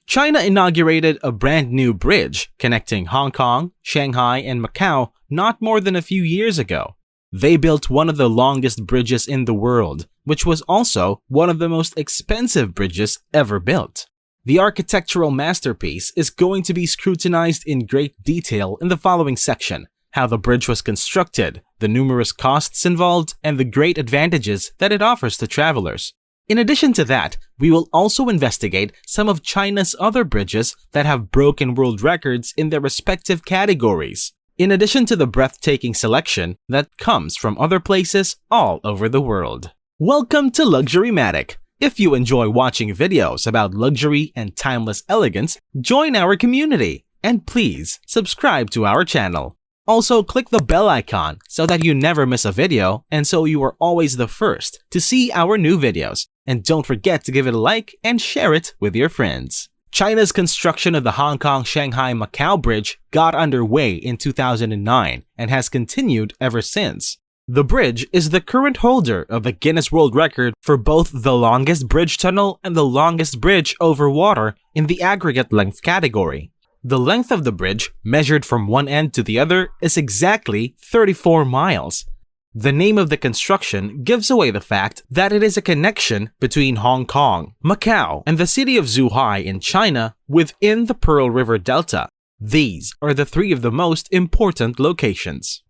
China inaugurated a brand new bridge connecting Hong Kong, Shanghai, and Macau not more than a few years ago. They built one of the longest bridges in the world, which was also one of the most expensive bridges ever built. The architectural masterpiece is going to be scrutinized in great detail in the following section: how the bridge was constructed, the numerous costs involved, and the great advantages that it offers to travelers. In addition to that, we will also investigate some of China's other bridges that have broken world records in their respective categories, in addition to the breathtaking selection that comes from other places all over the world. Welcome to Luxurymatic. If you enjoy watching videos about luxury and timeless elegance, join our community, and please subscribe to our channel. Also, click the bell icon so that you never miss a video and so you are always the first to see our new videos. And don't forget to give it a like and share it with your friends. China's construction of the Hong Kong-Shanghai-Macau Bridge got underway in 2009 and has continued ever since. The bridge is the current holder of the Guinness World Record for both the longest bridge tunnel and the longest bridge over water in the aggregate length category. The length of the bridge, measured from one end to the other, is exactly 34 miles. The name of the construction gives away the fact that it is a connection between Hong Kong, Macau, and the city of Zhuhai in China within the Pearl River Delta. These are the three of the most important locations.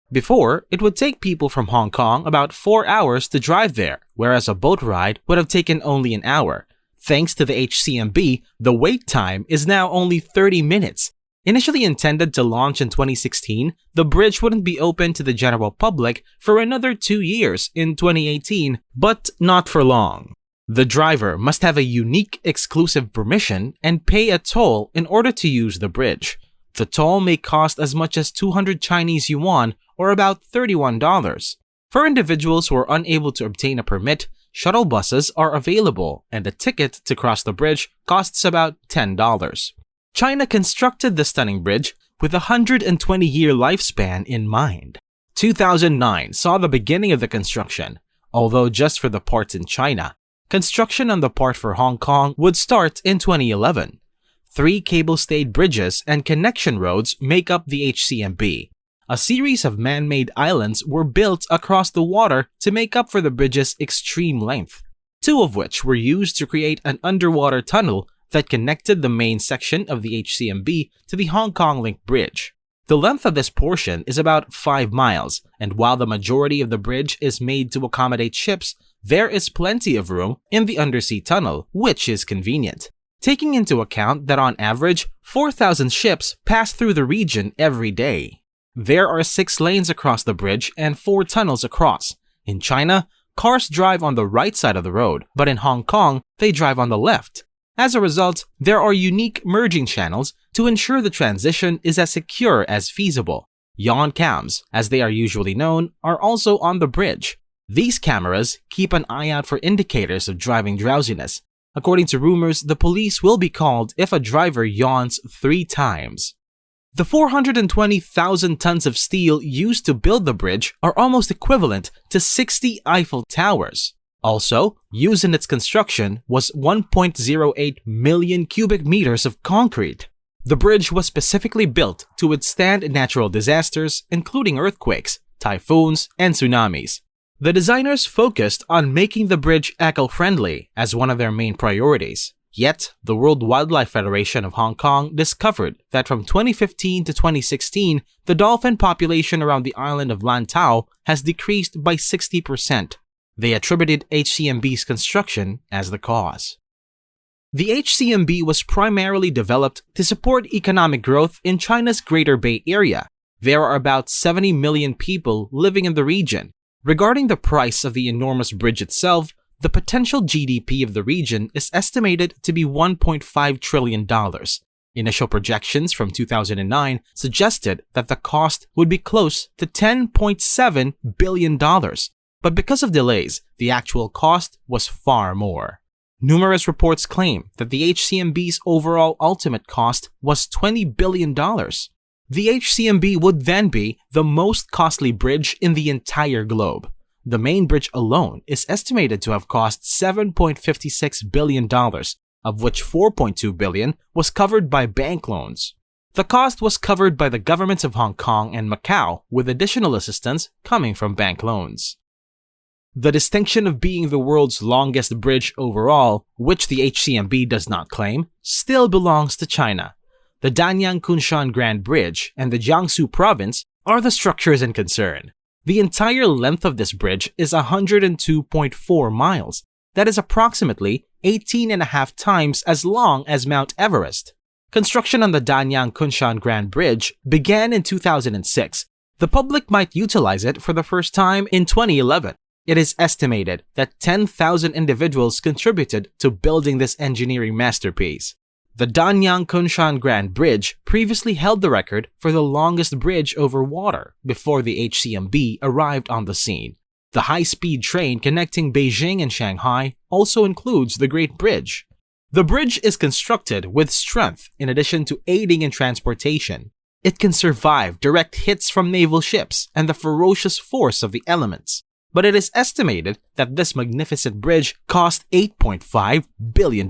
Before, it would take people from Hong Kong about 4 hours to drive there, whereas a boat ride would have taken only an hour. Thanks to the HCMB, the wait time is now only 30 minutes. Initially intended to launch in 2016, the bridge wouldn't be open to the general public for another 2 years in 2018, but not for long. The driver must have a unique exclusive permission and pay a toll in order to use the bridge. The toll may cost as much as 200 Chinese yuan or about $31. For individuals who are unable to obtain a permit, shuttle buses are available and a ticket to cross the bridge costs about $10. China constructed the stunning bridge with a 120-year lifespan in mind. 2009 saw the beginning of the construction, although just for the parts in China. Construction on the part for Hong Kong would start in 2011. 3 cable-stayed bridges and connection roads make up the HCMB. A series of man-made islands were built across the water to make up for the bridge's extreme length, 2 of which were used to create an underwater tunnel that connected the main section of the HCMB to the Hong Kong Link Bridge. The length of this portion is about 5 miles, and while the majority of the bridge is made to accommodate ships, there is plenty of room in the undersea tunnel, which is convenient. Taking into account that on average, 4,000 ships pass through the region every day. There are 6 lanes across the bridge and 4 tunnels across. In China, cars drive on the right side of the road, but in Hong Kong, they drive on the left. As a result, there are unique merging channels to ensure the transition is as secure as feasible. Yon cams, as they are usually known, are also on the bridge. These cameras keep an eye out for indicators of driving drowsiness. According to rumors, the police will be called if a driver yawns 3 times. The 420,000 tons of steel used to build the bridge are almost equivalent to 60 Eiffel Towers. Also, used in its construction was 1.08 million cubic meters of concrete. The bridge was specifically built to withstand natural disasters, including earthquakes, typhoons, and tsunamis. The designers focused on making the bridge eco-friendly as one of their main priorities. Yet, the World Wildlife Federation of Hong Kong discovered that from 2015 to 2016, the dolphin population around the island of Lantau has decreased by 60%. They attributed HCMB's construction as the cause. The HCMB was primarily developed to support economic growth in China's Greater Bay Area. There are about 70 million people living in the region. Regarding the price of the enormous bridge itself, the potential GDP of the region is estimated to be $1.5 trillion. Initial projections from 2009 suggested that the cost would be close to $10.7 billion. But because of delays, the actual cost was far more. Numerous reports claim that the HCMB's overall ultimate cost was $20 billion. The HCMB would then be the most costly bridge in the entire globe. The main bridge alone is estimated to have cost $7.56 billion, of which 4.2 billion was covered by bank loans. The cost was covered by the governments of Hong Kong and Macau, with additional assistance coming from bank loans. The distinction of being the world's longest bridge overall, which the HCMB does not claim, still belongs to China. The Danyang Kunshan Grand Bridge and the Jiangsu Province are the structures in concern. The entire length of this bridge is 102.4 miles. That is approximately 18.5 times as long as Mount Everest. Construction on the Danyang Kunshan Grand Bridge began in 2006. The public might utilize it for the first time in 2011. It is estimated that 10,000 individuals contributed to building this engineering masterpiece. The Danyang Kunshan Grand Bridge previously held the record for the longest bridge over water before the HCMB arrived on the scene. The high-speed train connecting Beijing and Shanghai also includes the Great Bridge. The bridge is constructed with strength in addition to aiding in transportation. It can survive direct hits from naval ships and the ferocious force of the elements. But it is estimated that this magnificent bridge cost $8.5 billion.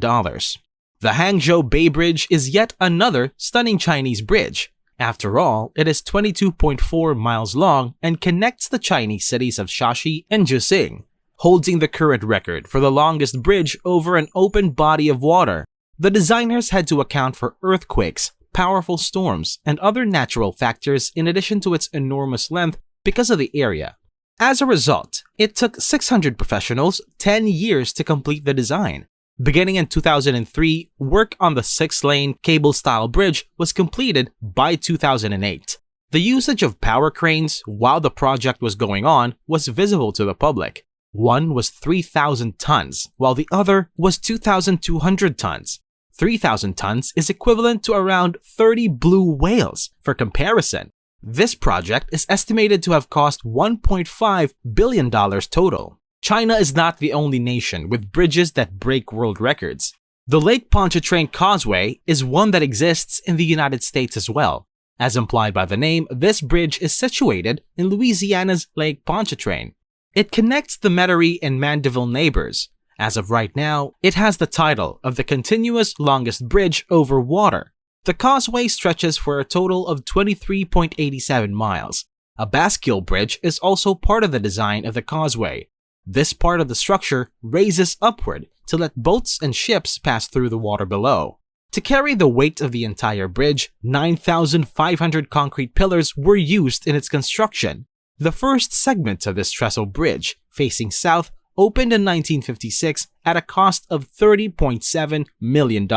The Hangzhou Bay Bridge is yet another stunning Chinese bridge. After all, it is 22.4 miles long and connects the Chinese cities of Shaxi and Jiuxing, holding the current record for the longest bridge over an open body of water. The designers had to account for earthquakes, powerful storms, and other natural factors in addition to its enormous length because of the area. As a result, it took 600 professionals 10 years to complete the design. Beginning in 2003, work on the 6-lane cable-style bridge was completed by 2008. The usage of power cranes while the project was going on was visible to the public. One was 3,000 tons, while the other was 2,200 tons. 3,000 tons is equivalent to around 30 blue whales. For comparison, this project is estimated to have cost $1.5 billion total. China is not the only nation with bridges that break world records. The Lake Pontchartrain Causeway is one that exists in the United States as well. As implied by the name, this bridge is situated in Louisiana's Lake Pontchartrain. It connects the Metairie and Mandeville neighbors. As of right now, it has the title of the continuous longest bridge over water. The causeway stretches for a total of 23.87 miles. A bascule bridge is also part of the design of the causeway. This part of the structure raises upward to let boats and ships pass through the water below. To carry the weight of the entire bridge, 9,500 concrete pillars were used in its construction. The first segment of this trestle bridge, facing south, opened in 1956 at a cost of $30.7 million.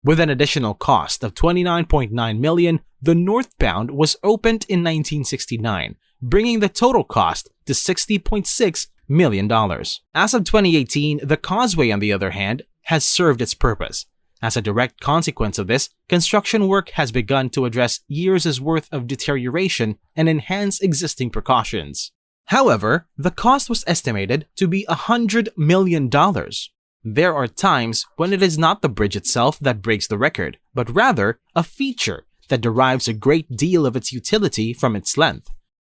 With an additional cost of $29.9 million, the northbound was opened in 1969, bringing the total cost to $60.6 million. As of 2018, the causeway, on the other hand, has served its purpose. As a direct consequence of this, construction work has begun to address years' worth of deterioration and enhance existing precautions. However, the cost was estimated to be $100 million. There are times when it is not the bridge itself that breaks the record, but rather a feature that derives a great deal of its utility from its length.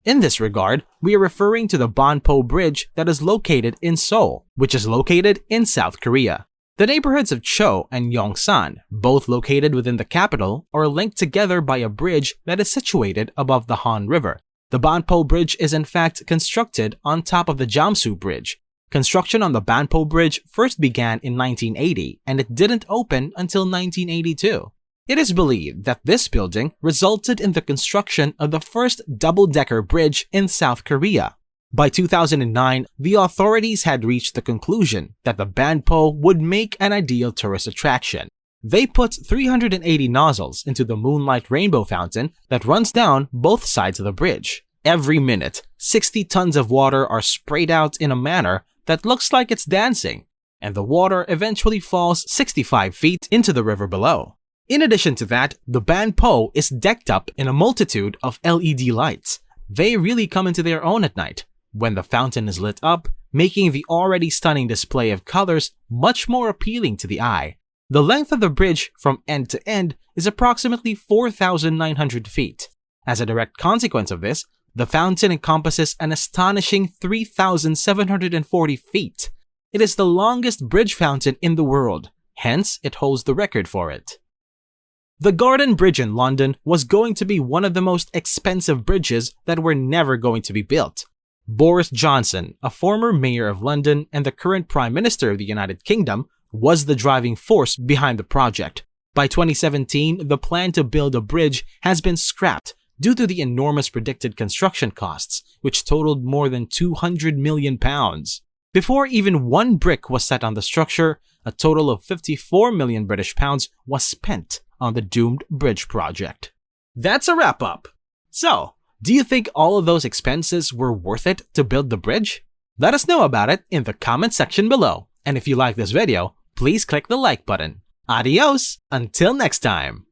In this regard, we are referring to the Banpo Bridge that is located in Seoul, which is located in South Korea. The neighborhoods of Cho and Yongsan, both located within the capital, are linked together by a bridge that is situated above the Han River. The Banpo Bridge is in fact constructed on top of the Jiangsu Bridge. Construction on the Banpo Bridge first began in 1980 and it didn't open until 1982. It is believed that this building resulted in the construction of the first double-decker bridge in South Korea. By 2009, the authorities had reached the conclusion that the Banpo would make an ideal tourist attraction. They put 380 nozzles into the Moonlight Rainbow Fountain that runs down both sides of the bridge. Every minute, 60 tons of water are sprayed out in a manner that looks like it's dancing, and the water eventually falls 65 feet into the river below. In addition to that, the Banpo is decked up in a multitude of LED lights. They really come into their own at night, when the fountain is lit up, making the already stunning display of colors much more appealing to the eye. The length of the bridge from end to end is approximately 4,900 feet. As a direct consequence of this, the fountain encompasses an astonishing 3,740 feet. It is the longest bridge fountain in the world, hence it holds the record for it. The Garden Bridge in London was going to be one of the most expensive bridges that were never going to be built. Boris Johnson, a former mayor of London and the current Prime Minister of the United Kingdom, was the driving force behind the project. By 2017, the plan to build a bridge has been scrapped due to the enormous predicted construction costs, which totaled more than £200 million. Before even one brick was set on the structure, a total of £54 million British pounds was spent on the doomed bridge project. That's a wrap-up. So, do you think all of those expenses were worth it to build the bridge? Let us know about it in the comment section below. And if you like this video, please click the like button. Adios, until next time!